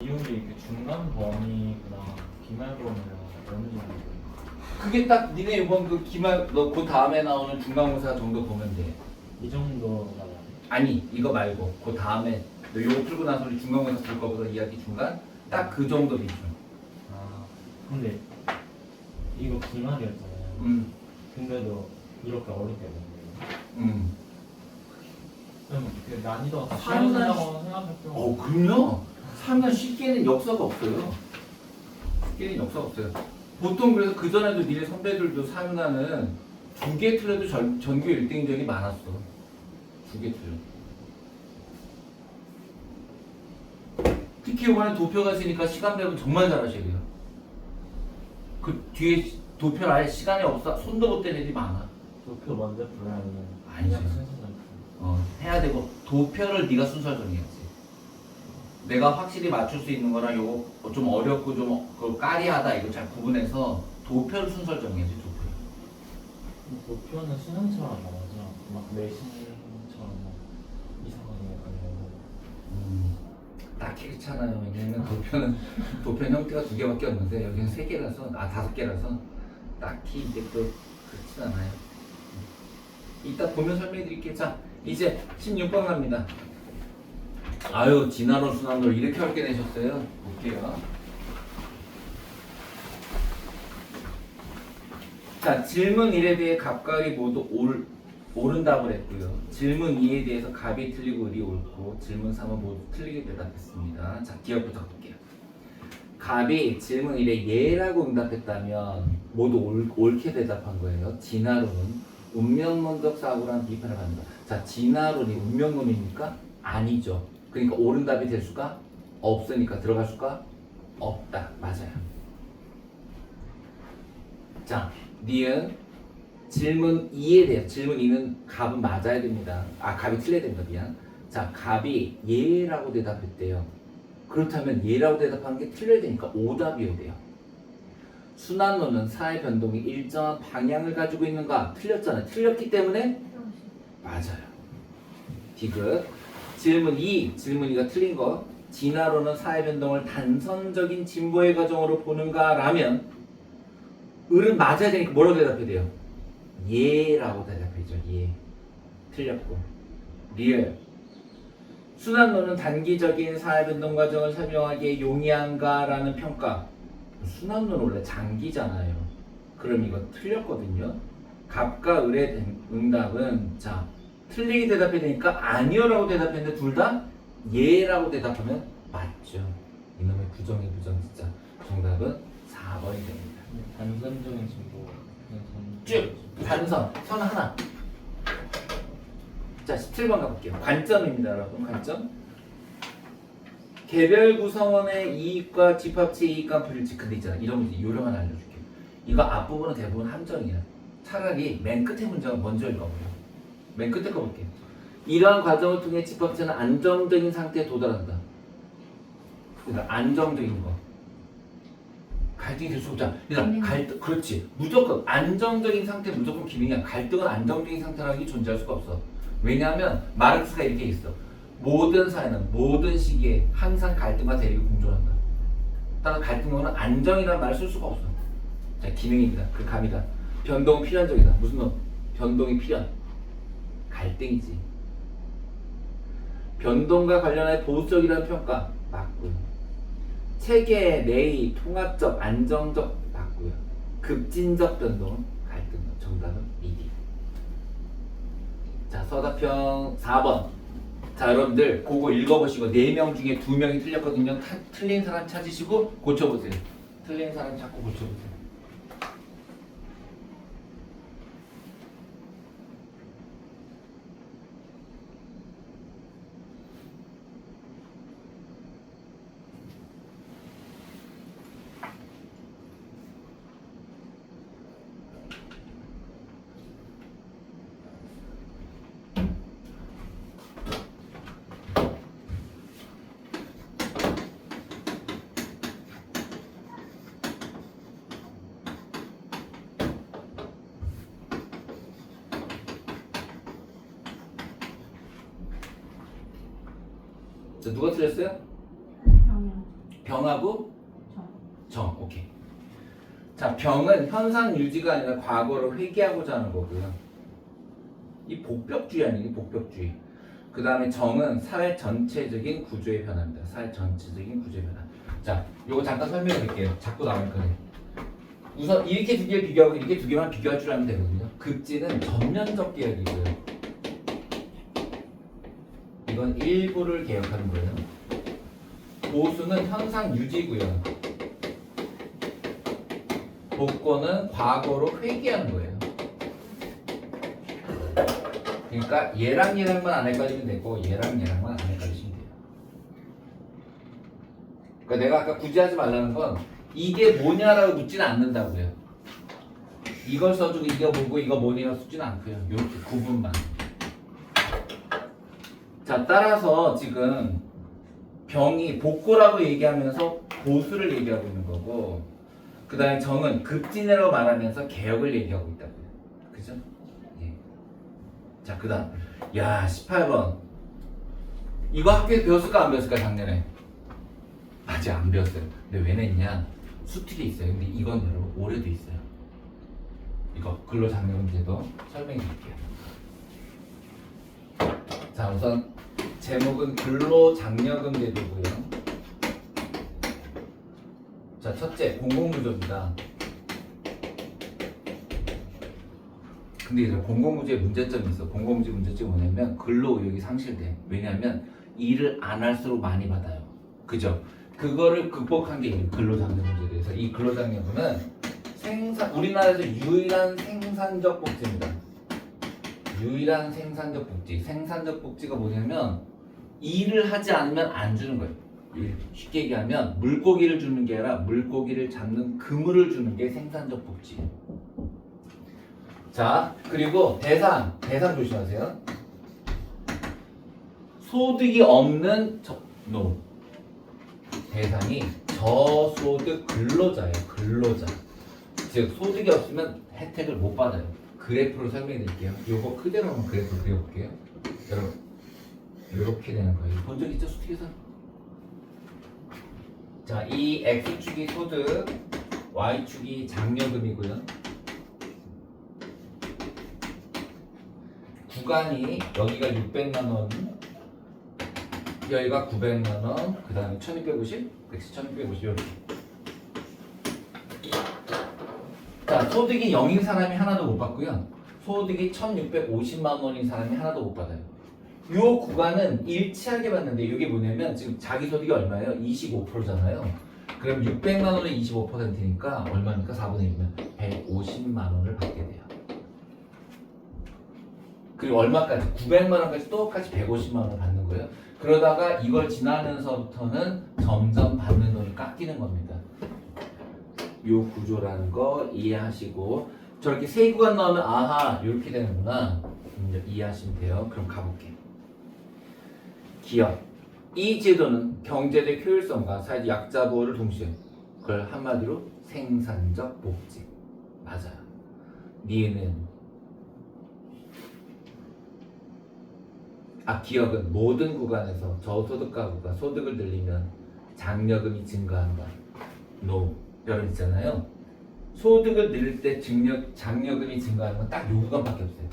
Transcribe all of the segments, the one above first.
이용이 그 중간 범위구나. 기말 범위랑 어느 정도? 그게 딱 니네 이번 그 기말 너 그 다음에 나오는 중간고사 정도 보면 돼. 이 정도가 나네. 아니 이거 말고 그 다음에 너 요거 풀고 나서 우리 중간고사 풀 거보다 이야기 중간 딱 그 정도 비중. 아 근데 이거 기말이었잖아요. 근데도 이렇게 어렵게 됐네요. 그럼 그 난이도가 쉬워진다고 생각할 필요. 그럼요. 3년 쉽게는 역사가 없어요. 쉽게는 역사가 없어요. 보통 그래서 그 전에도 니네 선배들도 4년하는 2개 틀려도 전교 1등인 적이 많았어. 2개 틀려. 특히 이번에 도표가 있으니까 시간 배분 정말 잘하셔야 돼요. 그 뒤에 도표를 아예 시간이 없어 손도 못 대는 애들이 많아. 도표 먼저 풀어야 하면 아니지. 그냥 순서대로 풀어. 해야 되고 도표를 네가 순서를 정해야지. 내가 확실히 맞출 수 있는 거랑 요거 좀 어렵고 좀 그 까리하다 이거 잘 구분해서 도표를 순서를 정해야지. 도표는 수능처럼 안 나오죠. 막 내신처럼 막 이상하게 약간 딱히 그렇잖아요. 왜냐면 도표는 형태가 2개밖에 없는데 여기는 3개라서 5개라서 딱히 이제 또 그렇진 않아요. 이따 보면 설명해 드릴게요. 자 이제 16번 갑니다. 아유 진화론 순환론 이렇게 어렵게 내셨어요. 볼게요. 자 질문 1에 대해 갑각이 모두 옳은 답을 했고요. 질문 2에 대해서 갑이 틀리고 을이 옳고 질문 3은 모두 틀리게 대답했습니다. 자 기억부터 볼게요. 갑이 질문 1에 예라고 응답했다면 모두 옳게 대답한 거예요. 진화론은 운명론적 사고라는 비판을 받는다. 자 진화론이 운명론입니까? 아니죠. 그러니까 옳은 답이 될 수가 없으니까 들어갈 수가 없다. 맞아요. 자 니은 질문 2에 대해 질문 2는 갑은 맞아야 됩니다. 갑이 틀려야 됩니다. 미안. 자 갑이 예라고 대답했대요. 그렇다면 예라고 대답하는 게 틀려야 되니까 오답이어야 돼요. 순환론은 사회 변동이 일정한 방향을 가지고 있는가? 틀렸잖아요. 틀렸기 때문에 맞아요. 디귿. 질문 2, 질문 2가 틀린 거. 진화론은 사회 변동을 단선적인 진보의 과정으로 보는가? 라면 을은 맞아야 되니까 뭐라고 대답해야 돼요? 예라고 대답해야죠. 예. 틀렸고. 리을. 순환론은 단기적인 사회 변동 과정을 설명하기에 용이한가? 라는 평가. 순환론 원래 장기잖아요. 그럼 이거 틀렸거든요. 갑과 을의 응답은 자 틀리게 대답해야 되니까 아니요라고 대답했는데 둘 다 예라고 대답하면 맞죠. 이놈의 부정의 부정 진짜. 정답은 4번이 됩니다. 단선적인 진보. 쭉 단선 선 하나. 자 17번 가볼게요. 관점입니다 여러분. 관점. 개별 구성원의 이익과 집합체 이익과 불일치. 근데 있잖아 이런 문제 요령만 알려줄게요. 이거 앞부분은 대부분 함정이야. 차라리 맨 끝에 문장을 먼저 읽어보세요. 맨 끝에 거 볼게요. 이러한 과정을 통해 집합체는 안정적인 상태에 도달한다. 그러니까 안정적인 거. 갈등이 될 수 없잖아. 그러니까 갈등, 그렇지. 무조건 안정적인 상태 무조건 기능이야. 갈등은 안정적인 상태라는 게 존재할 수가 없어. 왜냐하면 마르크스가 이렇게 있어. 모든 사회는 모든 시기에 항상 갈등과 대립이 공존한다. 따라서 갈등론은 안정이라는 말을 쓸 수가 없어. 자, 기능입니다. 그 감이다. 변동은 필연적이다. 무슨 놈? 변동이 필연. 갈등이지. 변동과 관련해 보수적이라는 평가 맞고요. 체계, 내의, 통합적, 안정적 맞고요. 급진적 변동, 갈등. 정답은 미디. 자, 서답형 4번. 자, 여러분들 그거 읽어보시고 4명 중에 2명이 틀렸거든요. 틀린 사람 찾으시고 고쳐보세요. 틀린 사람 찾고 고쳐보세요. 자, 누가 틀렸어요? 아니요. 병하고 정. 정. 오케이. 자, 병은 현상 유지가 아니라 과거를 회귀하고자 하는 거고요. 이 복벽주의 아니에요? 복벽주의. 그 다음에 정은 사회 전체적인 구조의 변화입니다. 사회 전체적인 구조의 변화. 자, 요거 잠깐 설명해 드릴게요. 자꾸 나올 거예요. 우선 이렇게 두 개를 비교하고 이렇게 두 개만 비교할 줄 알면 되거든요. 급지는 전면적 개혁이고요. 이건 일부를 개혁하는 거예요. 보수는 현상 유지고요. 복권은 과거로 회귀하는 거예요. 그러니까 얘랑만 안 헷갈리면 되고 얘랑만 안 헷갈리시면 돼요. 그러니까 내가 아까 굳이 하지 말라는 건 이게 뭐냐라고 묻지는 않는다고요. 이걸 써주고 이거 뭐고 이거 뭐냐고 묻지는 않고요. 이렇게 구분만. 자, 따라서 지금 병이 복고라고 얘기하면서 보수를 얘기하고 있는 거고, 그 다음에 정은 급진이라고 말하면서 개혁을 얘기하고 있다고요. 그죠? 예. 자, 그 다음. 야, 18번. 이거 학교에서 배웠을까 안 배웠을까 작년에? 아직 안 배웠어요. 근데 왜 냈냐? 수특이 있어요. 근데 이건 여러분 올해도 있어요. 이거 근로장려금제도 설명해 드릴게요. 자, 우선 제목은 근로장려금제도고요. 자, 첫째 공공구조입니다. 근데 이제 공공구조의 문제점이 있어. 공공구조 문제점이 뭐냐면 근로의욕이 상실돼. 왜냐하면 일을 안 할수록 많이 받아요. 그죠? 그거를 극복한 게 근로장려금제에 대해서. 이 근로장려금은 우리나라에서 유일한 생산적 복지입니다. 유일한 생산적 복지. 생산적 복지가 뭐냐면 일을 하지 않으면 안 주는 거예요. 쉽게 얘기하면 물고기를 주는 게 아니라 물고기를 잡는 그물을 주는 게 생산적 복지. 자, 그리고 대상 조심하세요. 소득이 없는 대상이 저소득 근로자예요. 근로자. 즉 소득이 없으면 혜택을 못 받아요. 그래프로 설명해 드릴게요. 요거 그대로 한번 그래프 그려볼게요. 여러분 이렇게 되는 거예요. 본 적 있죠? 수특에서? 자, 이 X축이 소득, Y축이 장려금이고요. 구간이 여기가 600만원, 여기가 900만원, 그 다음에 1250, 그치 1250 이렇게. 자, 소득이 0인 사람이 하나도 못 받고요. 소득이 1650만원인 사람이 하나도 못 받아요. 이 구간은 일치하게 받는데 이게 뭐냐면 지금 자기 소득이 얼마예요? 25%잖아요. 그럼 600만원은 25%니까 얼마니까 4분의 1이면 150만원을 받게 돼요. 그리고 얼마까지? 900만원까지 똑같이 150만원을 받는 거예요. 그러다가 이걸 지나면서부터는 점점 받는 돈이 깎이는 겁니다. 이 구조라는 거 이해하시고, 저렇게 세 구간 나오면 아하 이렇게 되는구나 이해하시면 돼요. 그럼 가볼게요. 기업. 이 제도는 경제적 효율성과 사회적 약자 보호를 동시에, 그걸 한마디로 생산적 복지. 맞아요. 니은 기업은 모든 구간에서 저소득 가구가 소득을 늘리면 장려금이 증가한다. 여러분 있잖아요. 소득을 늘릴 때 장려금이 증가하는 건 딱 요 구간밖에 없어요.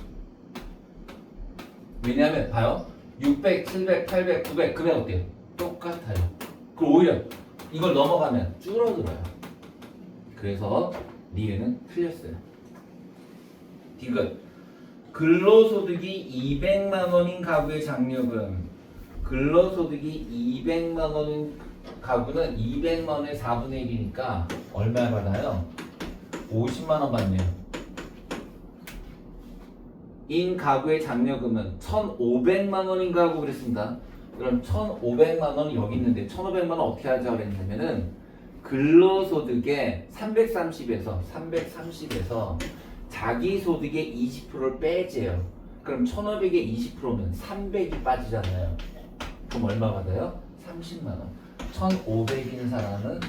왜냐하면 봐요. 600, 700, 800, 900 금액 어때요? 똑같아요. 그리고 오히려 이걸 넘어가면 줄어들어요. 그래서 니은은 틀렸어요. 디귿. 근로소득이 200만원인 가구의 장려금. 근로소득이 200만원인 가구는 200만원의 4분의 1이니까 얼마 받아요? 50만원 받네요. 인 가구의 장려금은 1,500만원인 가구 그랬습니다. 그럼 1,500만원이 여기 있는데 1,500만원 어떻게 하자고 그랬냐면은 근로소득의 330에서 자기 소득의 20%를 빼재요. 그럼 1,500의 20%면 300이 빠지잖아요. 그럼 얼마 받아요? 30만원. 1,500인 사람은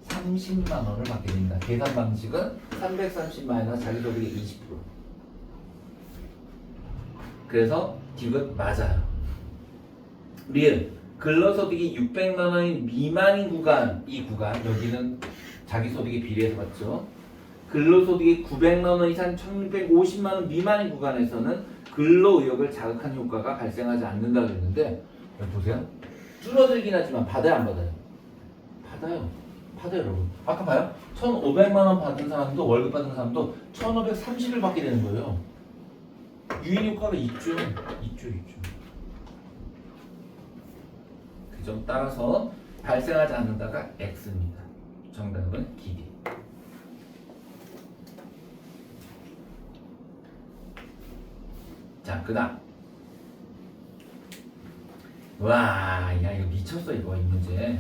30만원을 받게 됩니다. 계산 방식은 330 마이너스 자기 소득의 20%. 그래서 디귿 맞아요. 리을. 근로소득이 600만 원 미만인 구간, 이 구간 여기는 자기소득에 비례해서 봤죠. 근로소득이 900만 원 이상 1650만 원 미만인 구간에서는 근로의욕을 자극하는 효과가 발생하지 않는다고 했는데 여기 보세요. 줄어들긴 하지만 받아요 안 받아요? 받아요. 받아요 여러분. 아까 봐요. 1,500만 원 받은 사람도 월급 받은 사람도 1,530을 받게 되는 거예요. 유인 효과가 있죠. 있죠. 그 점 따라서 발생하지 않는다가 X입니다. 정답은 길이. 자, 그다음. 와, 야 이거 미쳤어 이거 이 문제.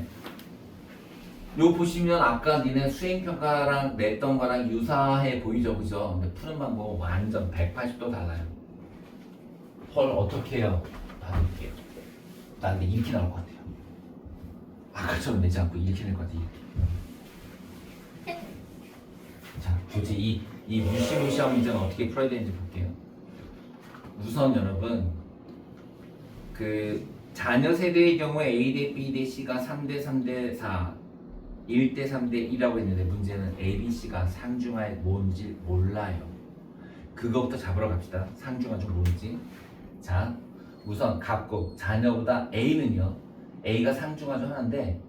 요 보시면 아까 니네 수행평가랑 냈던 거랑 유사해 보이죠, 그죠? 근데 푸는 방법 완전 180도 달라요. 헐 어떻게 해요? 봐드릴게요. 나 근데 이렇게 나올 것 같아요. 아까처럼 내지 않고 이렇게 낼 것 같아요. 이렇게. 자, 도대체 이 무시무시한 문제는 어떻게 풀어야 되는지 볼게요. 우선 여러분 그 자녀 세대의 경우에 A 대 B 대 C가 3대 3대 4 1대 3대 2라고 했는데 문제는 A, B, C가 상중하에 뭔지 몰라요. 그거부터 잡으러 갑시다. 상중하 좀 뭔지. 자, 우선 갑국 자녀보다 A는요. A가 상중하 중 하나인데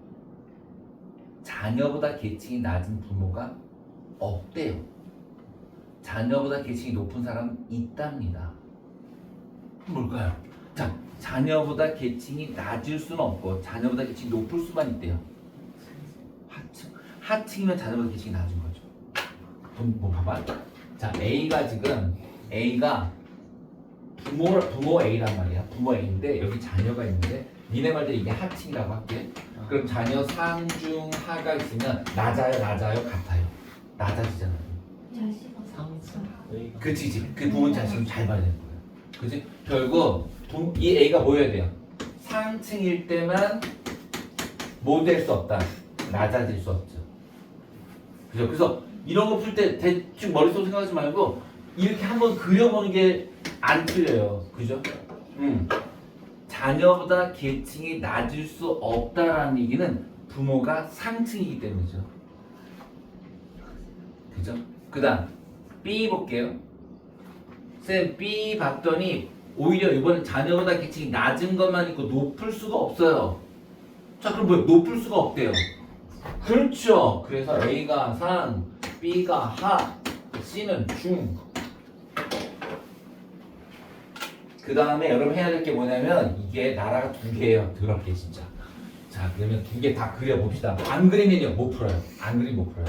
자녀보다 계층이 낮은 부모가 없대요. 자녀보다 계층이 높은 사람은 있답니다. 뭘까요? 자, 자녀보다 계층이 낮을 수는 없고 자녀보다 계층이 높을 수만 있대요. 하층이면 자녀보다 계층이 낮은 거죠. 뭐 봐봐. 자, A가 지금 A가 부모 A란 말이야. 부모 A인데 여기 자녀가 있는데 니네 말대로 이게 하층이라고 할게. 그럼 자녀 상중 하가 있으면 낮아요, 같아요. 낮아지잖아요. 그치. 그 부분 자식은 잘 봐야 되는 거예요. 그치? 결국 이 A가 뭐여야 돼요? 상층일 때만 뭐 될 수 없다. 낮아질 수 없죠. 그죠? 그래서 이런 거 풀 때 대충 머릿속으로 생각하지 말고 이렇게 한번 그려보는 게 안 틀려요. 그죠? 자녀보다 계층이 낮을 수 없다라는 얘기는 부모가 상층이기 때문이죠. 그죠? 그 다음 B 볼게요. 쌤 B 봤더니 오히려 이번엔 자녀보다 계층이 낮은 것만 있고 높을 수가 없어요. 자 그럼 뭐예요? 높을 수가 없대요. 그렇죠. 그래서 A가 상, B가 하, C는 중. 그 다음에 여러분 해야 될 게 뭐냐면 이게 나라가 두 개예요. 더럽게 진짜. 자 그러면 두 개 다 그려봅시다. 안 그리면요 못 풀어요. 안 그리면 못 풀어요.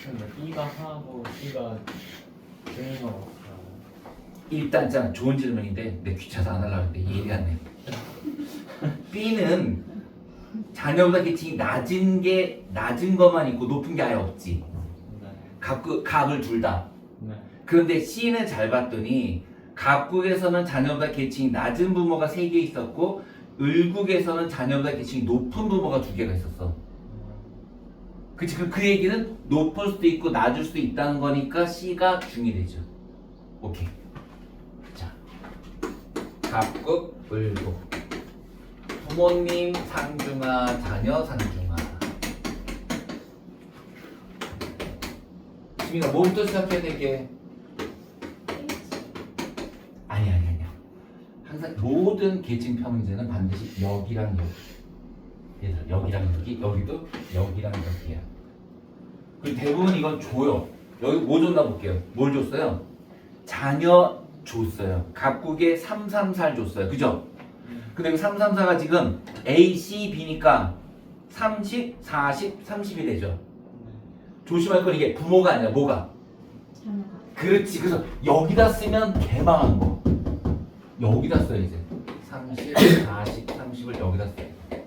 근데 B가 하고 C가 중이고 일단 참 좋은 질문인데 내 귀찮아서 안 하려고 했는데 이해가 안 돼. B는 자녀보다 계층이 낮은 것만 있고 높은 게 아예 없지. 갑을 둘 다. 네. 그런데 C는 잘 봤더니 갑국에서는 자녀보다 계층이 낮은 부모가 3개 있었고 을국에서는 자녀보다 계층이 높은 부모가 2개가 있었어. 그치? 그 얘기는 높을 수도 있고 낮을 수도 있다는 거니까 C가 중이 되죠. 오케이. 자, 갑국, 을국. 부모님 상중하, 자녀 상중하. 지민아, 뭐부터 시작해야 되게? 아니야. 항상 모든 계층표 문제는 반드시 여기랑 여기. 얘들아, 여기랑 여기, 여기도 여기랑 여기야. 그리고 대부분 이건 줘요. 여기 뭐 줬나 볼게요. 뭘 줬어요? 자녀 줬어요. 갑국에 334를 줬어요. 그죠? 근데 그 334가 지금 A, C, B니까 30, 40, 30이 되죠. 조심할 건 이게 부모가 아니라 뭐가? 그렇지. 그래서 여기다 쓰면 개망한 거. 여기다 써야 이제 30, 40, 30을 여기다 써야 돼.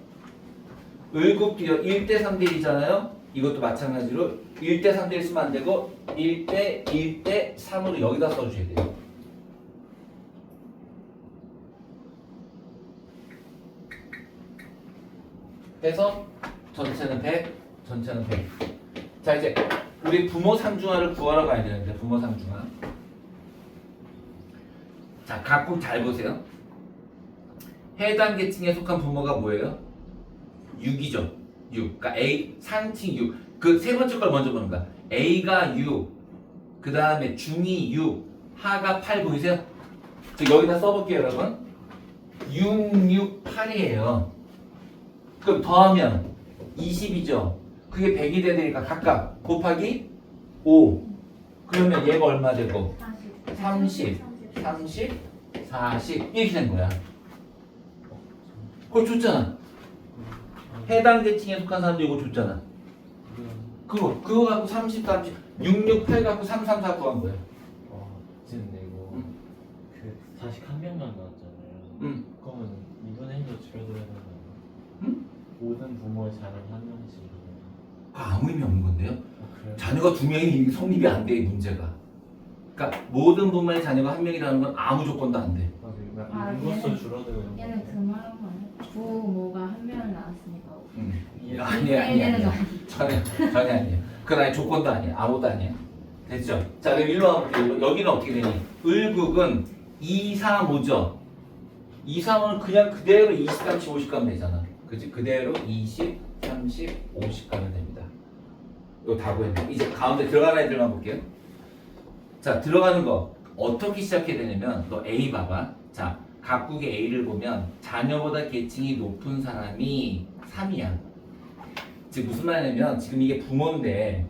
을국도요 1대 3대 1이잖아요. 이것도 마찬가지로 1대 3대 1 쓰면 안 되고 1대 3으로 여기다 써주셔야 돼요. 해서 전체는 100, 전체는 100. 자 이제 우리 부모 상중하를 구하러 가야 되는데 부모 상중하. 자, 각국 잘 보세요. 해당 계층에 속한 부모가 뭐예요? 6이죠. 6. 그러니까 A 상층 6. 그 세 번째 걸 먼저 보는 거야. A가 6. 그 다음에 중이 6. 하가 8 보이세요? 저 여기다 써볼게요, 여러분. 6, 6, 8이에요. 그럼 더하면 20이죠. 그게 100이 되니까 각각 곱하기 5. 그러면 얘가 얼마 되고? 30, 30, 40 이렇게 된 거야. 그거 줬잖아. 해당 계층에 속한 사람도 이거 줬잖아. 그거 갖고 30, 30, 6, 6, 8 갖고 3, 3, 4 구한 거야. 지금 이거 응. 그 41명만 나왔잖아요. 응. 그러면 2분의 1로 줄여드려야 되는 거예요? 응? 모든 부모의 자녀 한 명씩. 아무 의미 없는 건데요. 그래요? 자녀가 2명이 성립이 안 돼, 문제가. 그러니까 모든 부모의 자녀가 1명이라는 건 아무 조건도 안 돼. 아, 인구수 줄어드는 거. 얘는 그 말한 거 아니야? 부모가 한 명을 낳았으니까 아니야. 전혀 아니야. 그건 아니 조건도 아니야. 아무것도 아니야. 됐죠? 자, 그럼 일로 와볼게요. 여기는 어떻게 되니? 을국은 2, 3, 5죠. 2, 3은 그냥 그대로 20, 30, 50 가면 되잖아. 그치? 그대로 20, 30, 50 가면 됩니다. 이거 다 구했네. 이제 가운데 들어가는 애들만 볼게요. 자, 들어가는 거 어떻게 시작해야 되냐면 너 A 봐봐. 자, 각국의 A를 보면 자녀보다 계층이 높은 사람이 3이야. 즉 무슨 말이냐면 지금 이게 부모인데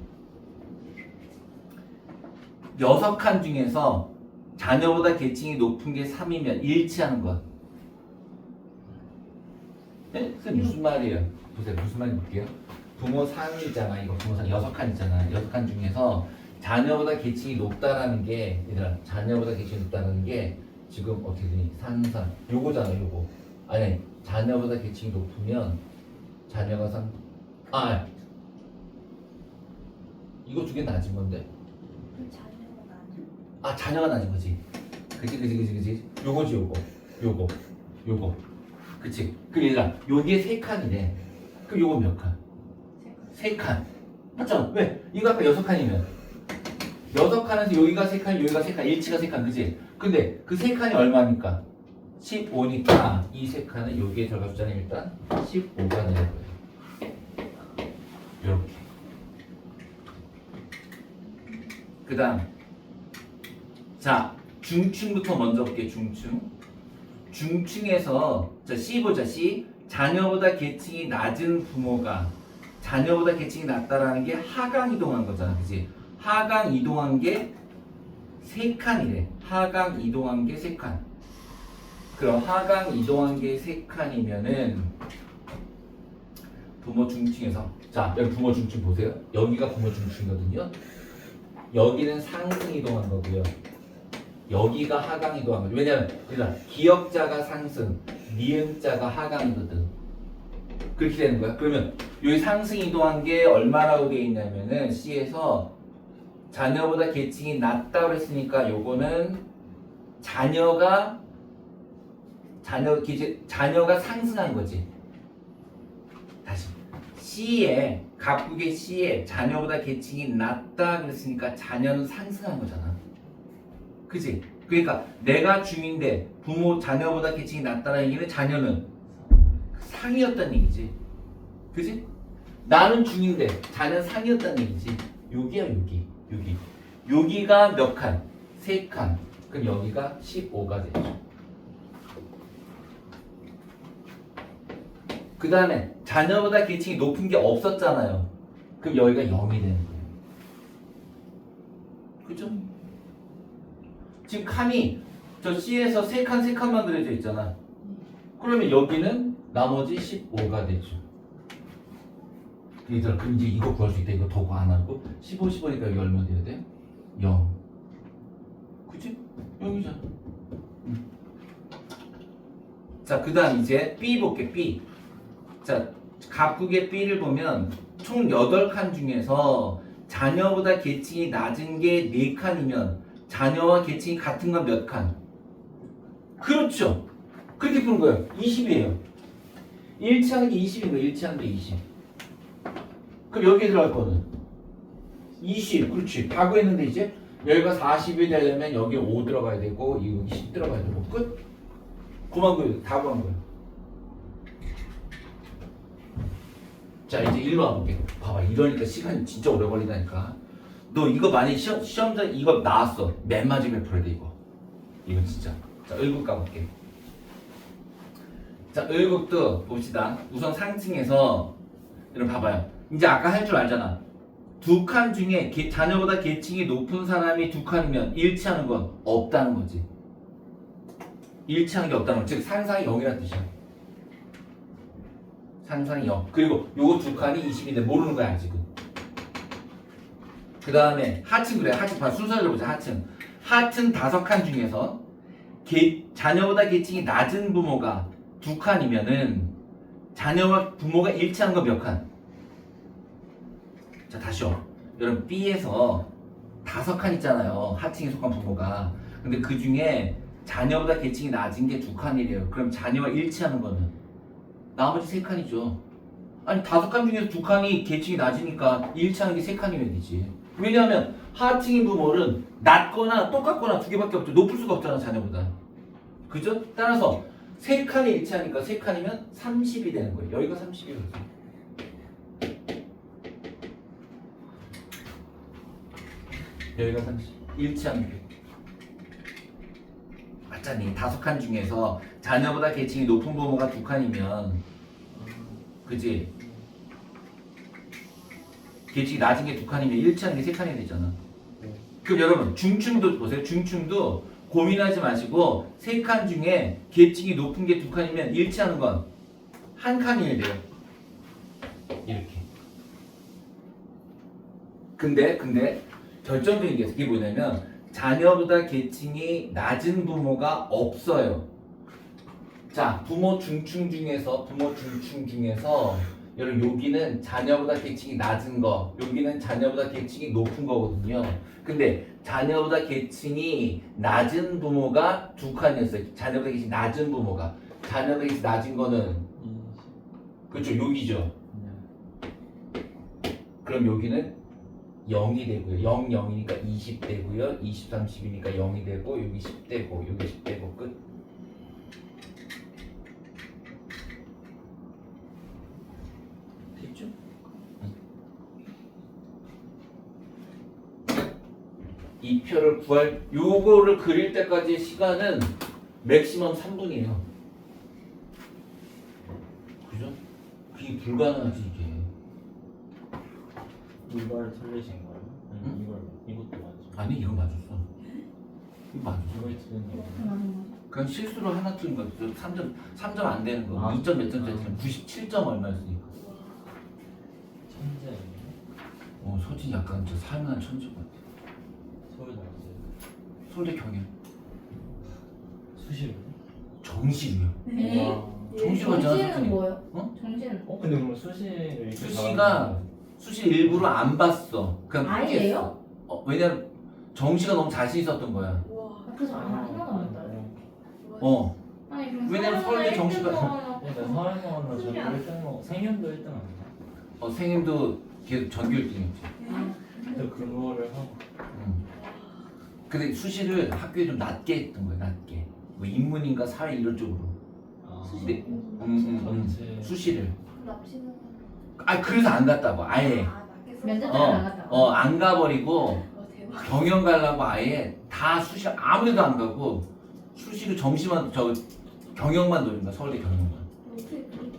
6칸 중에서 자녀보다 계층이 높은 게 3이면 일치하는 것. 네? 선생님 무슨 말이에요? 보세요. 무슨 말인지 볼게요. 부모 3이잖아. 이거 부모 3 6칸 있잖아. 6칸 중에서 자녀보다 계층이 높다라는 게 얘들아 자녀보다 계층이 높다는 게 지금 어떻게 되니? 산산 요거잖아 요거. 아니 자녀보다 계층이 높으면 자녀가 이거 두 개 낮은 건데 자녀가 낮은 거지. 그치 요거지 요거 그치. 그 얘들아 여기에 3칸이래. 그럼 요거 몇 칸? 3칸 맞잖아. 왜? 이거 아까 6칸이면 6칸에서 여기가 3칸 여기가 3칸 일치가 3칸 그치? 근데 그 3칸이 얼마니까? 15니까 이 3칸은 여기에 들어갈 숫자는 일단 15가 되는 거예요. 이렇게. 그 다음 자 중층부터 먼저 볼게요. 중층에서 자 C 보자. C 자녀보다 계층이 낮은 부모가 자녀보다 계층이 낮다라는 게 하강 이동한 거잖아. 그치? 하강 이동한 게 3칸이래. 하강 이동한 게 3칸. 그럼 하강 이동한 게 3칸이면은 부모 중층에서 자 여기 부모 중층 보세요. 여기가 부모 중층이거든요. 여기는 상승 이동한 거고요. 여기가 하강 이동한 거죠. 왜냐면 기역자가 상승, 니은자가 하강이거든. 그렇게 되는 거야. 그러면 여기 상승 이동한 게 얼마라고 되어 있냐면은 C에서 자녀보다 계층이 낮다고 그랬으니까 요거는 자녀가 상승한 거지. 다시 C에 각국의 C에 자녀보다 계층이 낮다 그랬으니까 자녀는 상승한 거잖아. 그지? 그러니까 내가 중인데 부모 자녀보다 계층이 낮다는 얘기는 자녀는 상이었다는 얘기지. 그지? 나는 중인데 자녀는 상이었다는 얘기지. 여기야 여기가 몇 칸? 3칸. 그럼 여기가 15가 되죠. 그 다음에 자녀보다 계층이 높은 게 없었잖아요. 그럼 여기가 0이 되는 거예요. 그죠? 지금 칸이 저 C에서 3칸만 그려져 있잖아. 그러면 여기는 나머지 15가 되죠. 얘들아 그럼 이제 이거 구할 수 있다. 이거 더 안 하고 15, 15니까 여기 얼마 돼야 돼? 0. 그치? 0이잖아. 자, 그 다음 이제 B 볼게. B. 자, 각국의 B를 보면 총 8칸 중에서 자녀보다 계층이 낮은 게 4칸이면 자녀와 계층이 같은 건 몇 칸? 그렇죠. 그렇게 푸는 거예요. 20이에요. 일치하는 게 20인 거예요. 일치하는 게 20. 그럼 여기에 들어갈 거는 20. 그렇지. 다 구했는데 이제 여기가 40이 되려면 여기에 5 들어가야 되고 여기 10 들어가야 되고 끝. 그만 구해요. 다 구한 거예요. 자 이제 일로 와볼게. 봐봐 이러니까 시간이 진짜 오래 걸린다니까. 너 이거 만약 시험장 이거 나왔어. 맨 마지막에 풀어야 돼 이거. 이건 진짜. 자 을국 가볼게. 자 을국도 봅시다. 우선 상층에서 여러분 봐봐요. 이제 아까 할 줄 알잖아. 두 칸 중에 자녀보다 계층이 높은 사람이 두 칸이면 일치하는 건 없다는 거지. 일치하는 게 없다는 건 즉 상상이 0이라는 뜻이야. 상상이 0. 그리고 요거 두 칸이 20인데 모르는 거야 아직은. 그 다음에 하층 그래. 하층 봐 순서대로 보자. 하층 5칸 중에서 자녀보다 계층이 낮은 부모가 두 칸이면은 자녀와 부모가 일치하는 건 몇 칸? 자 다시요. 여러분 B에서 5칸 있잖아요. 하층에 속한 부모가. 근데 그 중에 자녀보다 계층이 낮은 게 두 칸이래요. 그럼 자녀와 일치하는 거는 나머지 3칸이죠. 아니 5칸 중에서 두 칸이 계층이 낮으니까 일치하는 게 3칸이면 되지. 왜냐하면 하층인 부모는 낮거나 똑같거나 두 개밖에 없죠. 높을 수가 없잖아 자녀보다. 그죠? 따라서 3칸이 일치하니까 3칸이면 30이 되는 거예요. 여기가 30이거든요. 여기가 30. 일치하는 게. 맞잖니. 5칸 중에서 자녀보다 계층이 높은 부모가 2칸이면 그지? 계층이 낮은 게 2칸이면 일치하는 게 3칸이 되잖아. 그럼 여러분 중충도 보세요. 중충도 고민하지 마시고 3칸 중에 계층이 높은 게 2칸이면 일치하는 건 1칸이어야 돼요. 이렇게. 근데 결정적인 게 이게 뭐냐면 자녀보다 계층이 낮은 부모가 없어요. 자, 부모 중충 중에서 여러분 여기는 자녀보다 계층이 낮은 거, 여기는 자녀보다 계층이 높은 거거든요. 근데 자녀보다 계층이 낮은 부모가 2칸이었어요. 자녀보다 계층이 낮은 부모가. 자녀보다 계층이 낮은 거는 그렇죠. 여기죠. 그럼 여기는 0이 되고요. 0, 0이니까 20 되고요. 20, 30이니까 0이 되고 여기 10 되고 여기 10 되고 끝. 됐죠? 이 표를 요거를 그릴 때까지의 시간은 맥시멈 3분이에요. 그죠? 그게 불가능하지 이게. 이걸 틀리신 거예요? 아니면 이것도 맞죠? 아니 이거 맞았어. 이거 맞았어. 이걸 틀린 거예요? 이렇게 말하는 거죠. 그냥 실수로 하나 틀린 거. 3점 안 되는 거. 아. 6점 몇 점짜리 틀린 97점 얼마였으니까. 천재예요. 소진이 약간 저 살만한 천재 같아. 서울 나왔어요. 서울대 경영. 수시로? 정시요. 네. 와. 정시가 정시는 뭐예요? 어? 정시는 근데 그럼 수시를 이렇게 수시가 수시 일부러 안 봤어. 그냥 아예요? 포기했어. 왜냐면 정시가 너무 자신 있었던 거야. 아, 그래서 하나도 안 했다요. 어. 아니 그럼 왜냐면 서울대 정시가- 근데 서울대는 저기 1등 생연도 1등 아니야? 생님도 계속 전교 1등이었지. 근데 그거를 하고 근데 수시를 학교에 좀 낮게 했던 거야. 낮게. 뭐 인문인가 사회 이런 쪽으로. 수시 네. 전체 수시를. 납치는 그래서 안 갔다고. 아예. 면접을 안 갔다고. 안 가버리고 대박. 경영 가려고 아예 다 수시 아무데도 안 가고 수시로 점심만 경영만 노린 거야. 서울대 경영만. 어떻게 그렇게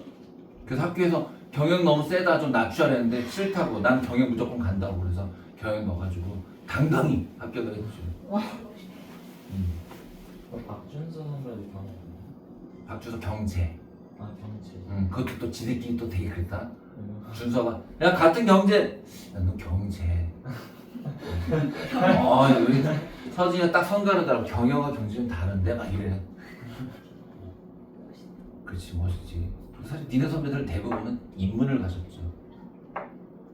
그래서 학교에서 경영 너무 세다 좀 낮추려 했는데 싫다고 난 경영 무조건 간다고 그래서 경영 넣어가지고 당당히 합격을 했죠. 박준서 선배도 경영. 박주서 경제. 아 경치. 그것도 또 지들끼리 또 되게 그랬다. 준서가 야 같은 경제. 야 너 경제. 여기 서진이가 딱 선가르더라고. 경영과 경제는 다른데 막 이래. 그렇지 멋있지. 사실 니네 선배들 대부분은 인문을 가셨죠.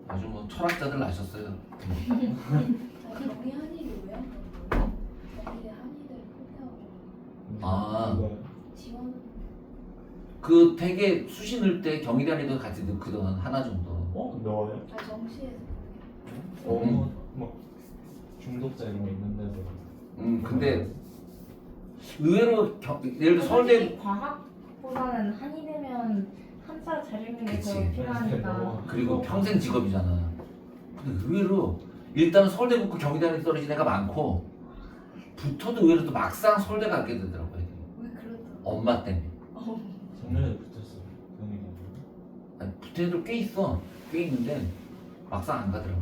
아주 뭐 철학자들 나셨어요. 경희 한일이 왜요? 경희 한일을 포기하고 지원 그 되게 수시 넣을 때 경희대학에도 같이 넣거든 하나 정도. 넣어요? 정시에서 막 중독자 이런 거 있는데도. 근데 의외로 예를 들어 서울대 과학보다는 한이 되면 한 한자 잘 읽는 게 그치. 더 필요하니까. 그리고 평생 직업이잖아. 근데 의외로 일단은 서울대 붙고 경희대학에 떨어진 애가 많고 붙어도 의외로 또 막상 서울대 가게 되더라고요. 애들이. 왜 그러더라? 엄마 때문에. 작년에 붙었어. 경희대. 아니, 붙은 애들 꽤 있어. 꽤 있는데 막상 안 가더라고.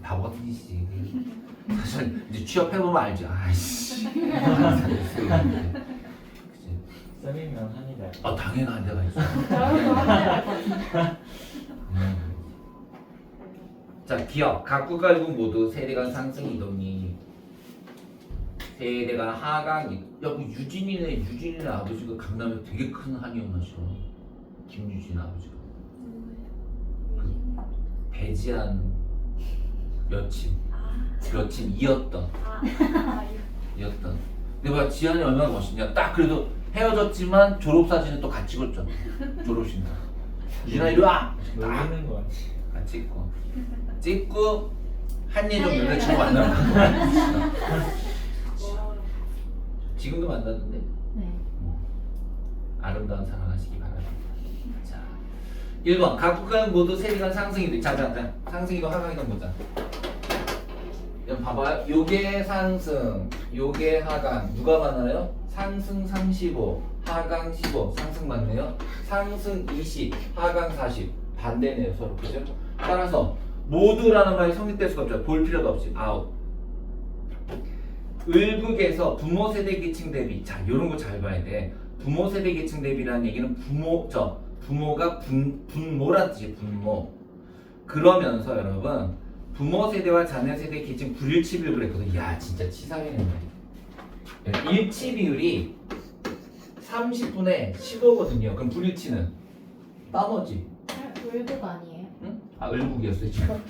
바보 같은 짓이지. 사실 이제 취업해보면 알지. 아이씨. 그치. 쌤이면 한이대. 아 당연한 데가 있어. 저런 거 한자 자 기억 각국갈국 모두 세대간 상승 이동이 세대간 하강이 야그 유진이네 아버지가 강남에 되게 큰 한의원 하셔. 김유진 아버지가 누구예요? 배지한 여친 아, 여친이었던 이거. 근데 봐 지한이 얼마나 멋있냐. 딱 그래도 헤어졌지만 졸업사진은 또 같이 찍었죠. 졸업식 날 유진아 이리 와. 딱 놀리는 거 같지. 같이 찍고 한예종 여자친구 만나는 거야. 지금도 만나던데. 네. 아름다운 사랑하시기 바랍니다. 자, 1번 각국간 모두 세비간 상승이동. 자, 상승이동 하강이동 보자. 여러분 봐봐요. 요게 상승, 요게 하강. 누가 많아요? 상승 35, 하강 15. 상승 맞네요. 상승 20, 하강 40. 반대네요 서로. 그죠? 따라서 모두라는 말이 성립될 수가 없죠. 볼 필요도 없이 아웃. 을국에서 부모 세대 계층 대비. 자, 요런 거 잘 봐야 돼. 부모 세대 계층 대비라는 얘기는 부모가 분모란 뜻이에요. 분모. 그러면서 여러분 부모 세대와 자녀 세대 계층 불일치 비율을 그랬거든. 야, 진짜 치사하겠네. 일치 비율이 30분의 15거든요. 그럼 불일치는 나머지. 울국 아니에요? 응? 아, 을국이었어요 지금.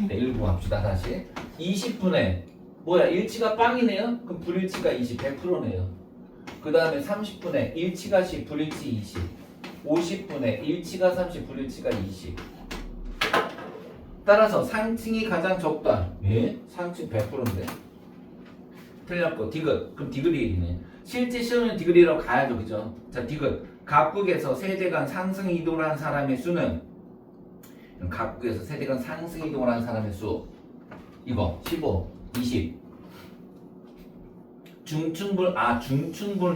네, 을국 합시다 다시. 20분의 뭐야 일치가 빵이네요. 그럼 불일치가 20, 100%네요. 그 다음에 30분의 일치가 10, 불일치 20. 50분의 일치가 30, 불일치가 20. 따라서 상층이 가장 적다. 예? 상층 100%인데. 틀렸고 디귿. 그럼 디귿이 1이네. 실제 시험은 디귿이라고 가야죠. 그죠? 자, 디귿. 각국에서 세대간 상승 이동을 한 사람의 수는 각국에서 세대간 상승 이동을 한 사람의 수 이거 15, 20 중충분을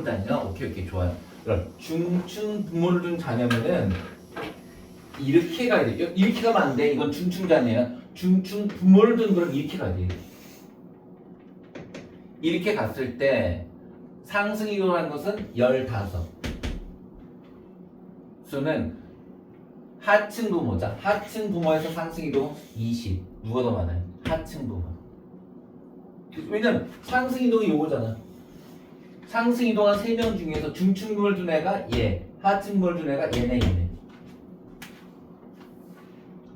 자녀? 오케이 좋아요. 그럼 중충분모를 둔 자녀면은 이렇게 가야 돼. 이렇게 가면 안 돼. 이건 중충자녀야. 중충분모를 둔 거는 이렇게 가야 돼. 이렇게 갔을 때 상승 이동한 것은 15. 수는 하층 부모자. 하층 부모에서 상승 이동 20. 누가 더 많아요? 하층 부모. 왜냐면 상승 이동이 요거잖아. 상승 이동한 3명 중에서 중층부모를 둔 애가 얘, 하층 부모를 둔 애가 얘네.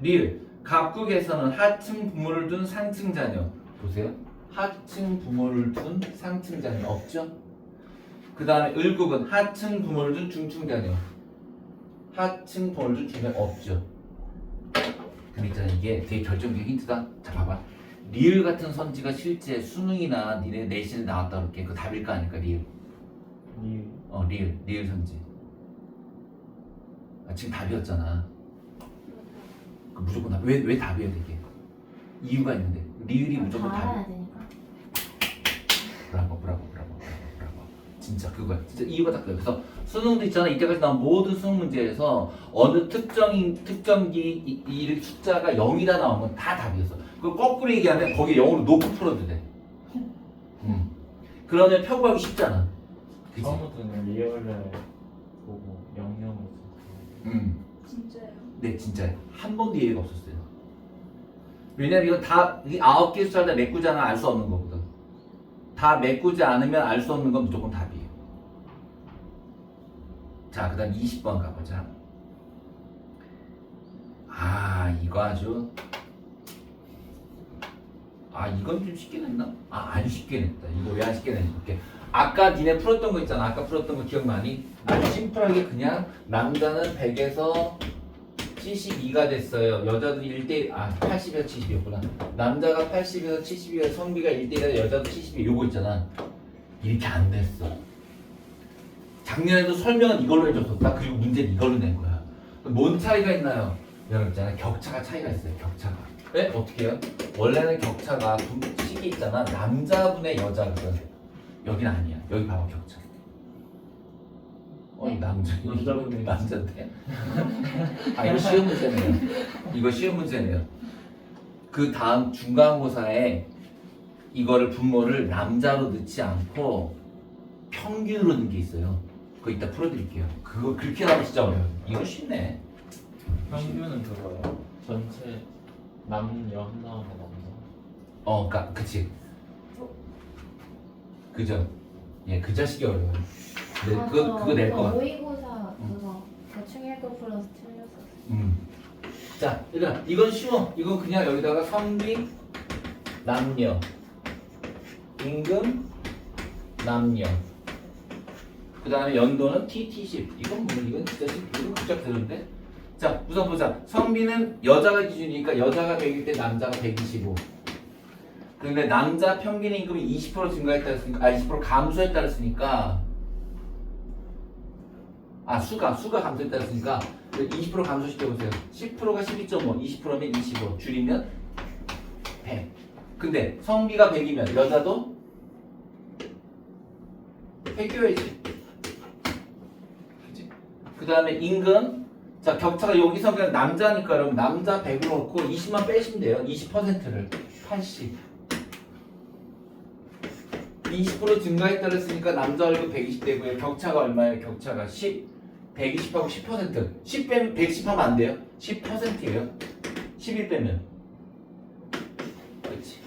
리을. 각국에서는 하층 부모를 둔 상층 자녀. 보세요. 하층 부모를 둔 상층 자녀 없죠? 그 다음에 을국은 하층 부모를 둔 중층 자녀. 하층 부모를 둔 중층 없죠. 근데 있잖아 이게 되게 결정적인 힌트다. 자 봐봐. 리을 같은 선지가 실제 수능이나 니네 내신에 나왔다 그럴게. 그 답일까 아닐까 리을. 리을 선지. 아, 지금 답이었잖아. 그 무조건 답. 왜 답이어야 되게? 이유가 있는데 리을이 무조건 다 답. 알아야 되니까. 브라보. 진짜 그거야. 진짜 이유가 딱 그거야. 그래서 수능도 있잖아. 이때까지 나온 모든 수능 문제에서 어느 특정기 이 숫자가 0이다 나온 건 다 답이었어. 그걸 거꾸로 얘기하면 거기에 0으로 놓고 풀어도 돼. 그러면 표구하기 쉽잖아. 그치? 처음부터는 리얼을 보고 영영을 썼어요. 진짜요? 네, 진짜 한 번도 예외가 없었어요. 왜냐면 이건 다 9개 숫자를 다 메꾸지 않으면 알 수 없는 거거든. 다 메꾸지 않으면 알 수 없는 건 무조건 답이에요. 자, 그 다음 20번 가보자. 이거 아주 이건 좀 쉽게 냈나? 안 쉽게 냈다. 이거 왜 안 쉽게 냈냐? 이렇게 아까 니네 풀었던 거 있잖아. 아까 풀었던 거 기억나니? 아주 심플하게 그냥 남자는 100에서 72가 됐어요. 여자들이 1대 80에서 70이었구나. 남자가 80에서 72에서 성비가 1대1에서 여자도 72 요거 있잖아. 이렇게 안 됐어. 작년에도 설명은 이걸로 해줬었다. 그리고 문제는 이걸로 낸 거야. 뭔 차이가 있나요? 여러분 있잖아요. 격차가 차이가 있어요. 격차가. 네? 어떻게 해요? 원래는 격차가 식이 있잖아. 남자분의 여자거든. 여긴 아니야. 여기 봐봐 격차. 네? 남자분의 남자인데. 아 이거 쉬운 문제네요. 이거 쉬운 문제네요. 그 다음 중간고사에 이거를 분모를 남자로 넣지 않고 평균으로 넣은 게 있어요. 그거 이따 풀어드릴게요. 그거 그렇게 나오면 진짜 어려워요. 이거 쉽네. 평균은 그거예요. 전체 남녀 한 다음에 남자. 그니까 그치. 그죠? 예, 그 자식이 어려워요. 근데 그거 낼 거 같아. 모의고사 그거 대충 1급 플러스 틀렸었어. 자, 얘들아, 이건 쉬워. 이건 그냥 여기다가 성비, 남녀, 임금, 남녀. 그 다음에 연도는 TT10. 이건 진짜 이거 그짝 되는데. 자, 우선 보자. 성비는 여자가 기준이니까 여자가 100일 때 남자가 125. 근데 남자 평균 임금이 20% 증가했다 했으니까, 20% 감소했다 했으니까, 수가 감소했다 했으니까, 20% 감소시켜보세요. 10%가 12.5, 20%면 25, 줄이면 100. 근데 성비가 100이면 여자도 100이어야지. 그치? 그 다음에 임금. 자, 격차가 여기서 그냥 남자니까 여러분 남자 100으로 놓고 20만 빼시면 돼요. 20%를 80. 20% 증가했다 그랬으니까 남자 월급 120 되고요. 격차가 얼마예요? 격차가 10. 120하고 10%. 10 빼면 110 하면 안 돼요. 10%예요. 11 빼면. 그렇지.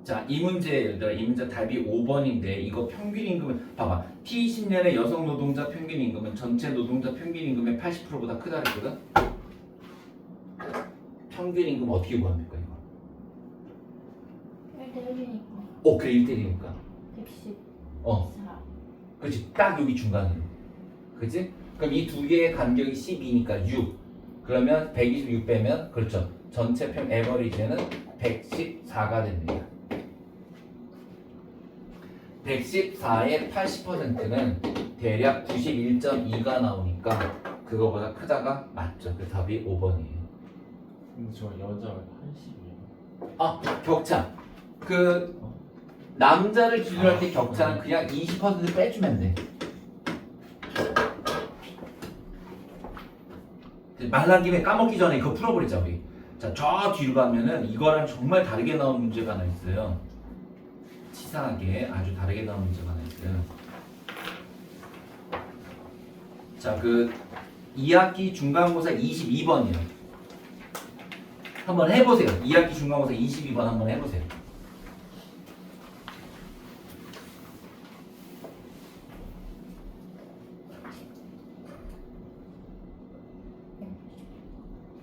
자, 이 문제 답이 5번인데 이거 평균 임금은 봐봐. T20년의 여성 노동자 평균 임금은 전체 노동자 평균 임금의 80%보다 크다 그랬거든. 평균 임금 어떻게 구합니까 이거? 1대 1이니까 그래 1대1이니까 110. 어 4. 그렇지 딱 여기 중간이에요. 그렇지? 그럼 이 두 개의 간격이 12니까 6. 그러면 126 빼면 그렇죠. 전체 평 에버리지는 114가 됩니다. 114의 80%는 대략 91.2가 나오니까 그거보다 크다가 맞죠. 그 답이 5번이에요. 근데 저 여자가 80이에요. 격차. 그 남자를 기준으로 할 때 격차는 그냥 20% 빼주면 돼. 말란 김에 까먹기 전에 이거 풀어버리자 우리. 자, 저 뒤로 가면은 이거랑 정말 다르게 나온 문제가 하나 있어요. 치사하게 아주 다르게 나온 문제가 하나 있어요. 자, 그 2학기 중간고사 22번이요. 한번 해보세요. 2학기 중간고사 22번 한번 해보세요.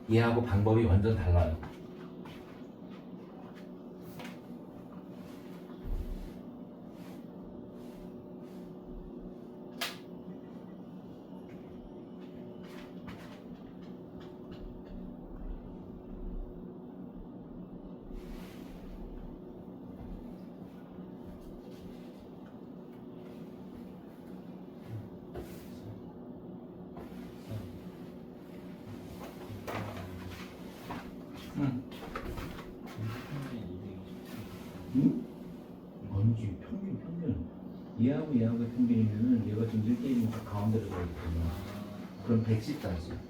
얘하고 방법이 완전 달라요. 아니지 평균 얘하고 평균이면은 얘가 지금 1대1이니까 가운데로 가있거든요. 그럼 114지.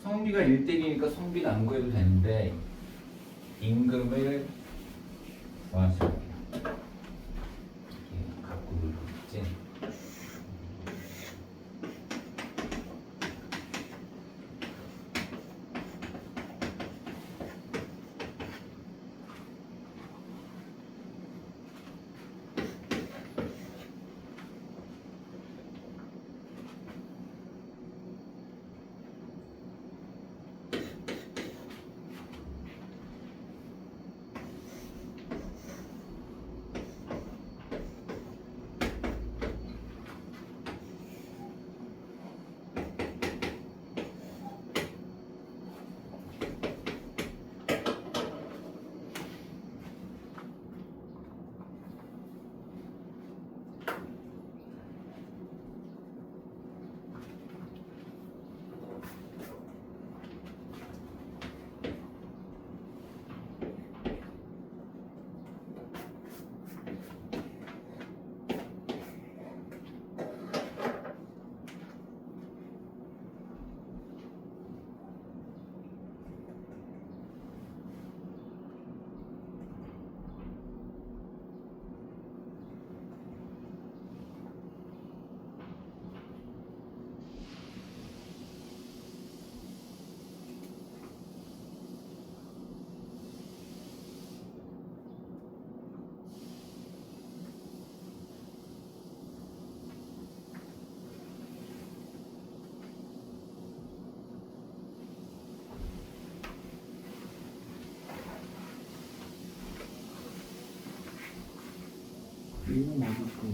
성비가 1대1이니까 성비는 안 구해도 되는데 임금을 구하시오. 갖고 놀고 있지. 이거 맞았고.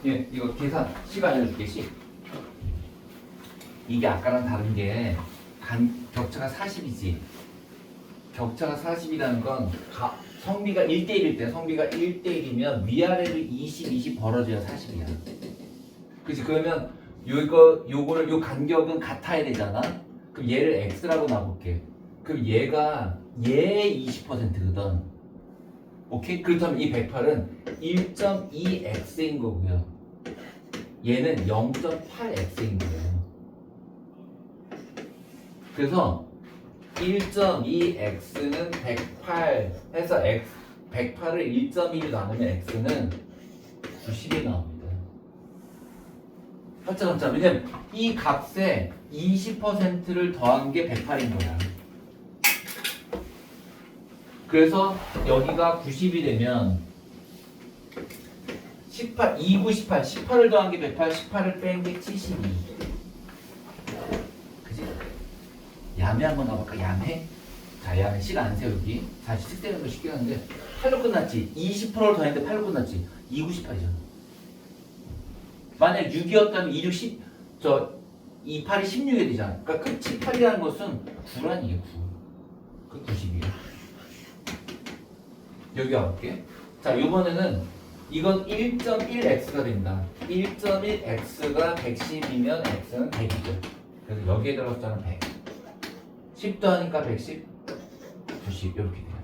예, 이거 계산 시간 알려줄게. 이게 아까랑 다른 게 격차가 40이지. 격차가 40이라는 건 성비가 1대1일 때, 성비가 1대1이면 위아래로 20 벌어져야 40이야. 그치? 그러면 요거를 요 간격은 같아야 되잖아. 그럼 얘를 x라고 놔볼게. 그럼 얘가 얘 20%거든. 오케이? 그렇다면 이 108은 1.2x인 거고요. 얘는 0.8x인 거예요. 그래서 1.2x는 108 해서 108을 1.2로 나누면 x는 90이 나옵니다. 맞죠? 왜냐면 이 값에 20%를 더한 게 108인 거야. 그래서 여기가 90이 되면 18, 2, 9, 18, 18을 더한 게 108, 18을 뺀 게 72. 그지? 야매 한번 가볼까? 야매? 자, 야매 시간 안 세우기. 다시 식되는 거 쉽게 하는데 8로 끝났지? 20%를 더했는데 8로 끝났지? 2, 9, 18이잖아. 만약 6이었다면 2, 6, 10, 2, 8이 16이 되잖아. 그러니까 끝이 8이라는 것은 9라는 게 9. 그 90이에요. 여기 와볼게. 자, 이번에는 이건 1.1x가 된다. 1.1x가 110이면 x는 100이죠. 그래서 여기에 들어갔잖아 100. 10 더하니까 110, 90 이렇게 돼요.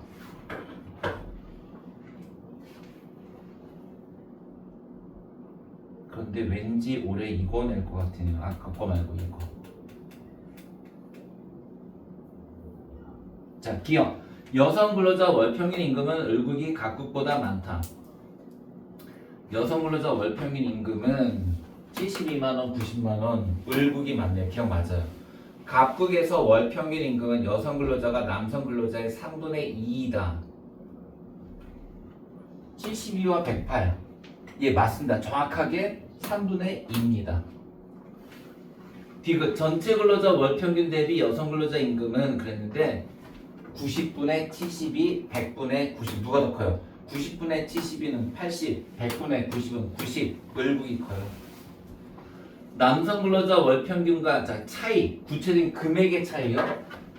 그런데 왠지 올해 이거 낼 것 같으네요. 아까 거 말고 이거. 자, 기억. 여성 근로자 월평균 임금은 을국이 갑국보다 많다. 여성 근로자 월평균 임금은 72만 원, 90만 원, 을국이 많네요. 기억 맞아요. 갑국에서 월평균 임금은 여성 근로자가 남성 근로자의 3분의 2이다. 72와 108. 예, 맞습니다. 정확하게 3분의 2입니다. 디귿. 전체 근로자 월평균 대비 여성 근로자 임금은 그랬는데 90분의 72, 100분의 90 누가 더 커요? 90분의 72는 80, 100분의 90은 90, 을국이 커요. 남성 근로자 월평균과 차이, 구체적인 금액의 차이요.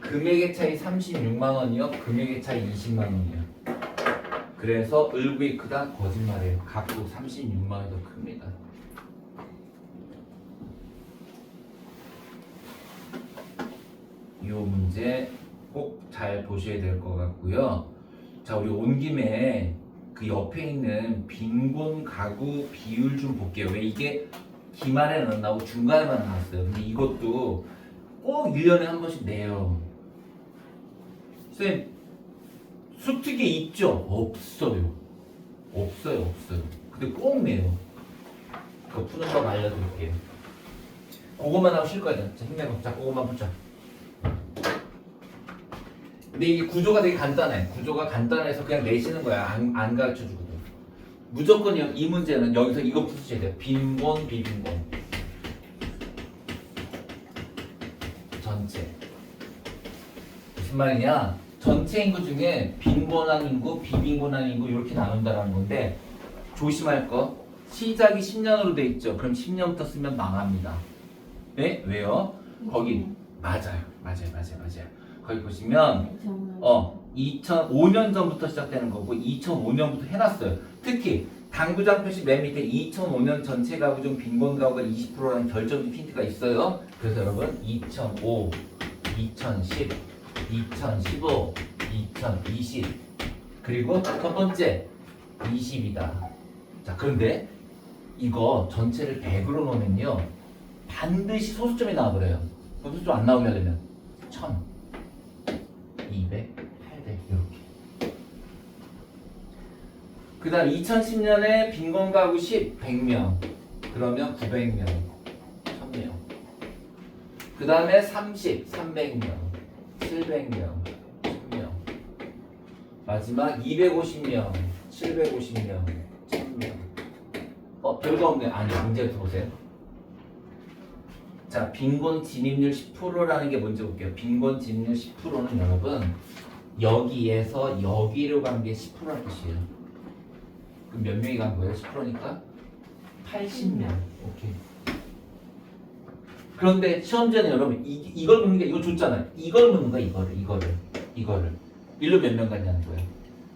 금액의 차이 36만 원이요. 금액의 차이 20만 원이요. 그래서 을국이 크다? 거짓말이에요. 갑국 36만 원이 더 큽니다. 이 문제 꼭 잘 보셔야 될 것 같고요. 자, 우리 온 김에 그 옆에 있는 빈곤 가구 비율 좀 볼게요. 왜 이게 기말에는 안 나오고 중간에만 나왔어요. 근데 이것도 꼭 1년에 한 번씩 내요. 선생님, 수특이 있죠? 없어요. 없어요. 근데 꼭 내요. 그거 푸는 법 알려드릴게요. 그것만 하고 쉴 거야. 자, 힘내고. 자, 그것만 풀자. 근데 이게 구조가 되게 간단해. 구조가 간단해서 그냥 내시는 거야. 안 가르쳐 주거든. 무조건 이 문제는 여기서 이거 푸셔야 돼요. 빈곤, 비빈곤. 전체. 무슨 말이냐? 전체 인구 중에 빈곤한 인구, 비빈곤한 인구 이렇게 나눈다라는 건데 조심할 거. 시작이 10년으로 돼 있죠. 그럼 10년부터 쓰면 망합니다. 네? 왜요? 거기 맞아요. 거기 보시면 2005년 전부터 시작되는 거고 2005년부터 해놨어요. 특히 당구장 표시 맨 밑에 2005년 전체 가구 중 빈곤 가구가 20%라는 결정적 힌트가 있어요. 그래서 여러분 2005, 2010, 2015, 2020 그리고 첫 번째 20이다. 자, 그런데 이거 전체를 100으로 놓으면요 반드시 소수점이 나와버려요. 소수점 안 나오게 하려면 1000, 200, 800 이렇게. 그 다음 2010년에 빈곤 가구 10, 100명 그러면 900명, 1000명. 그 다음에 30, 300명, 700명, 1000명. 마지막 250명, 750명, 1000명. 별거 없네. 아니, 문제부터 보세요. 자, 빈곤 진입률 10%라는 게 뭔지 볼게요. 빈곤 진입률 10%는 여러분 여기에서 여기로 간 게 10%라는 뜻이에요. 그럼 몇 명이 간 거예요? 10%니까 80명. 오케이. 그런데 시험지에는 여러분 이걸 묻는 게 이거 줬잖아요. 이걸 묻는 거야. 이거를. 일로 몇 명 갔냐는 거예요.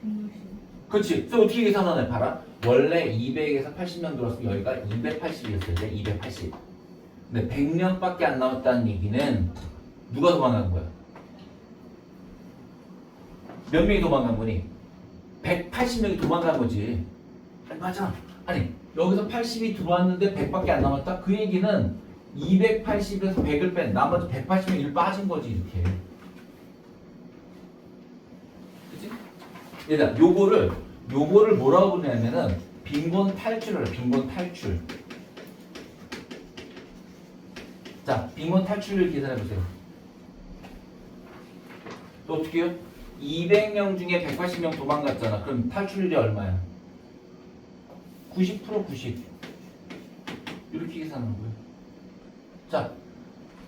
160. 그렇지. 그래서 어떻게 계산하나요? 봐라. 원래 200에서 80명 들었으면 여기가 280이었어요. 280. 근데 100명밖에 안 나왔다는 얘기는 누가 도망간 거야? 몇 명이 도망간 거니? 180명이 도망간 거지. 아니, 맞아. 아니, 여기서 80이 들어왔는데 100밖에 안 남았다? 그 얘기는 280에서 100을 뺀 나머지 180명이 빠진 거지, 이렇게. 그치? 얘들아, 요거를 뭐라고 부르냐면은 빈곤 탈출을 해요. 빈곤 탈출. 자, 빈곤 탈출을 계산해 보세요. 또 어떻게 해요? 200명 중에 180명 도망갔잖아. 그럼 탈출률이 얼마야? 90% 90. 이렇게 계산하는 거예요. 자,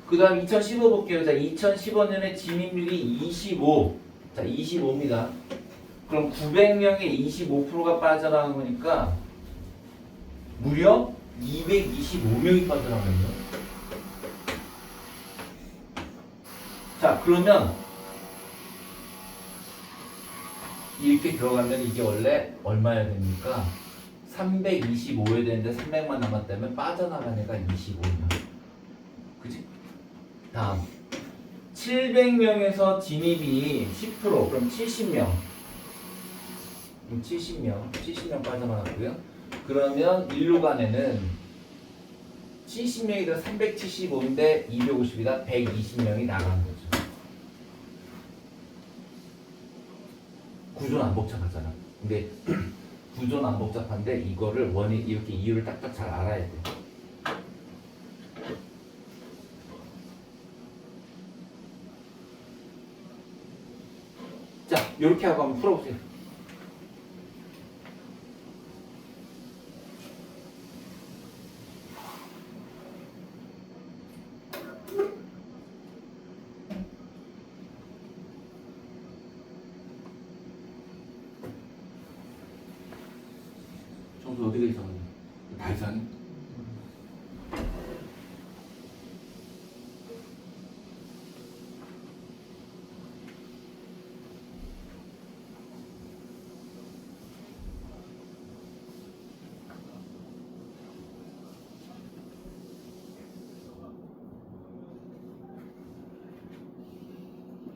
그 다음 2015 볼게요. 자, 2015년에 진입률이 25. 자, 25입니다. 그럼 900명에 25%가 빠져나간 거니까 무려 225명이 빠져나가요. 자, 그러면 이렇게 들어가면 이게 원래 얼마여야 됩니까? 325여야 되는데 300만 남았다면 빠져나간 애가 25명. 그치? 다음 700명에서 진입이 10% 그럼 70명. 70명 빠져나갔고요. 그러면 일로 간 애는 70명이다 375인데 250이다 120명이 나간 거죠. 구조는 안 복잡하잖아. 근데 구조는 안 복잡한데 이거를 이렇게 이유를 딱딱 잘 알아야 돼. 자, 이렇게 하고 한번 풀어보세요. 점수 어디가 이상하냐? 다 이상해?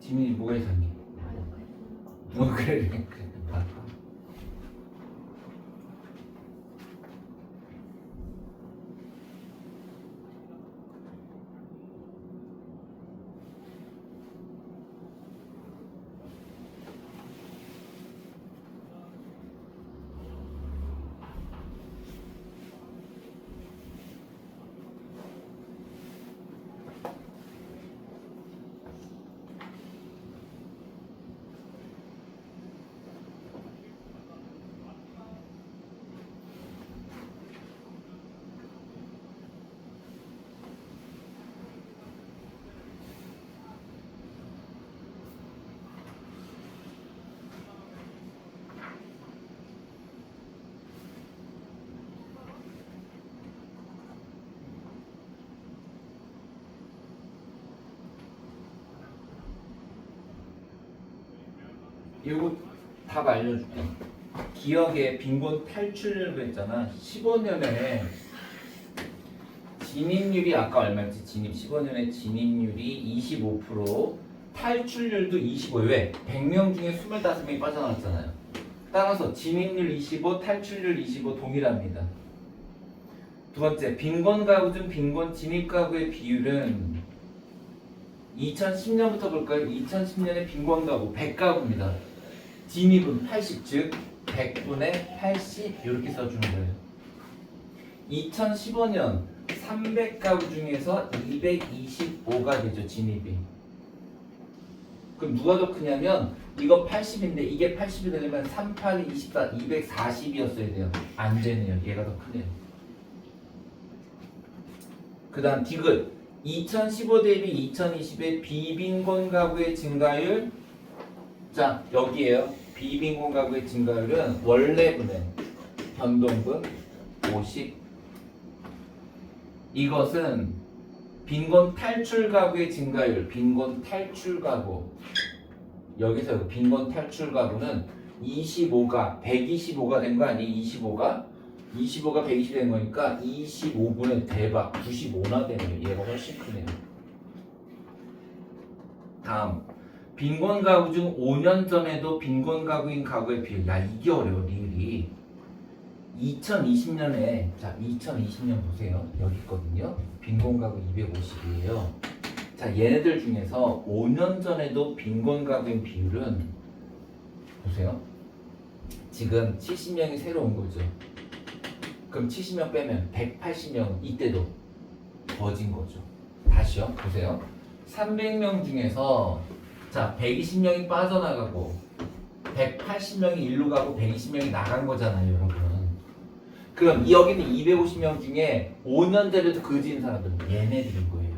지민이 뭐가 이상해? 그래. 이거 답 알려줄게. 기억에 빈곤 탈출률 했잖아. 15년에 진입률이 아까 얼마였지? 진입 15년에 진입률이 25%, 탈출률도 25. 왜? 100명 중에 25명이 빠져나왔잖아요. 따라서 진입률 25, 탈출률 25 동일합니다. 두 번째, 빈곤 가구 중 빈곤 진입 가구의 비율은 2010년부터 볼까요? 2010년에 빈곤 가구 100가구입니다. 진입은 80, 즉 100분의 80 이렇게 써주는 거예요. 2015년 300가구 중에서 225가 되죠, 진입이. 그럼 누가 더 크냐면 이거 80인데 이게 80이 되려면 3, 8, 24, 240이었어야 돼요. 안 되네요. 얘가 더 크네요. 그 다음 디귿 2015 대비 2020의 비빈곤 가구의 증가율. 자, 여기에요. 비빈곤 가구의 증가율은 원래분의 변동분 50. 이것은 빈곤 탈출 가구의 증가율. 빈곤 탈출 가구. 여기서 빈곤 탈출 가구는 25가 125가 된 거 아니에요? 25가 120이 된 거니까 25분의 대박 95나 되네요. 얘가 훨씬 크네요. 다음, 빈곤 가구 중 5년 전에도 빈곤 가구인 가구의 비율. 야, 이게 어려워. 리을이 2020년에, 자 2020년 보세요. 여기 있거든요. 빈곤 가구 250이에요. 자, 얘네들 중에서 5년 전에도 빈곤 가구인 비율은 보세요. 지금 70명이 새로 온 거죠. 그럼 70명 빼면 180명 이때도 더진 거죠. 다시요. 보세요. 300명 중에서 자 120명이 빠져나가고 180명이 일로 가고 120명이 나간 거잖아요, 여러분. 그럼 여기는 250명 중에 5년 전에도 거지인 사람들은 얘네들인 거예요.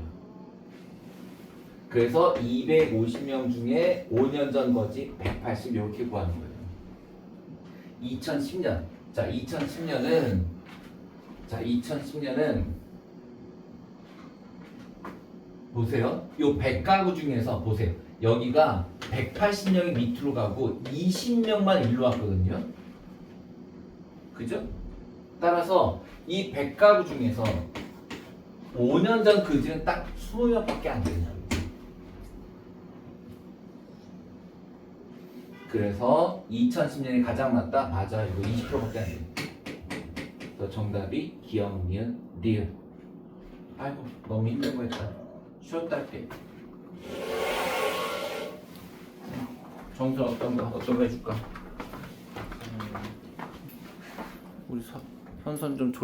그래서 250명 중에 5년 전 거지 180 이렇게 구하는 거예요. 2010년. 자, 2010년은 보세요. 요 100가구 중에서 보세요. 여기가 180명이 밑으로 가고 20명만 일로 왔거든요. 그죠? 따라서 이 100가구 중에서 5년 전 그지는 딱 20명밖에 안 되는 거예요. 그래서 2010년이 가장 낮다? 맞아. 이거 20%밖에 안 돼요. 그래서 정답이 기억, 니은, 리을. 아이고 너무 힘든 거 했다. 쉬었다 할게. 점수 어떤 거 해줄까? 우리 현선 좀 졸